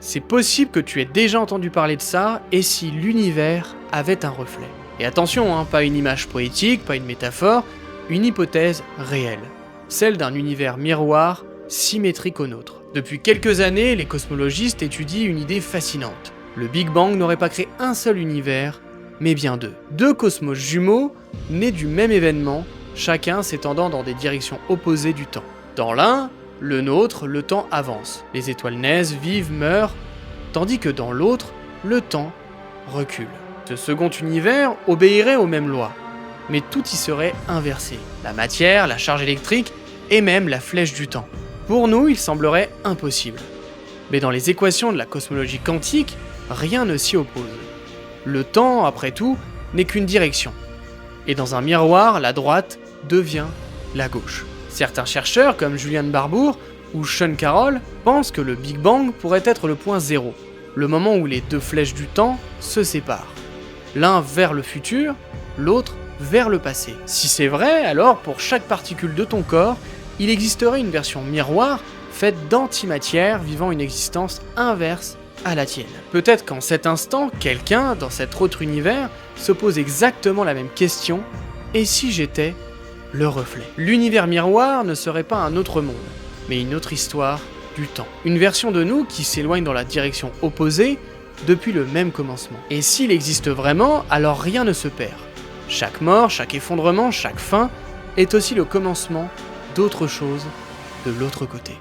C'est possible que tu aies déjà entendu parler de ça, et si l'univers avait un reflet. Et attention, hein, pas une image poétique, pas une métaphore, une hypothèse réelle. Celle d'un univers miroir symétrique au nôtre. Depuis quelques années, les cosmologistes étudient une idée fascinante. Le Big Bang n'aurait pas créé un seul univers, mais bien deux. Deux cosmos jumeaux, nés du même événement, chacun s'étendant dans des directions opposées du temps. Dans l'un, le nôtre, le temps avance. Les étoiles naissent, vivent, meurent, tandis que dans l'autre, le temps recule. Ce second univers obéirait aux mêmes lois, mais tout y serait inversé. La matière, la charge électrique et même la flèche du temps. Pour nous, il semblerait impossible. Mais dans les équations de la cosmologie quantique, rien ne s'y oppose. Le temps, après tout, n'est qu'une direction. Et dans un miroir, la droite devient la gauche. Certains chercheurs, comme Julian Barbour ou Sean Carroll, pensent que le Big Bang pourrait être le point zéro, le moment où les deux flèches du temps se séparent. L'un vers le futur, l'autre vers le passé. Si c'est vrai, alors pour chaque particule de ton corps, il existerait une version miroir faite d'antimatière vivant une existence inverse à la tienne. Peut-être qu'en cet instant, quelqu'un, dans cet autre univers, se pose exactement la même question, et si j'étais le reflet? L'univers miroir ne serait pas un autre monde, mais une autre histoire du temps. Une version de nous qui s'éloigne dans la direction opposée depuis le même commencement. Et s'il existe vraiment, alors rien ne se perd. Chaque mort, chaque effondrement, chaque fin est aussi le commencement d'autre chose de l'autre côté.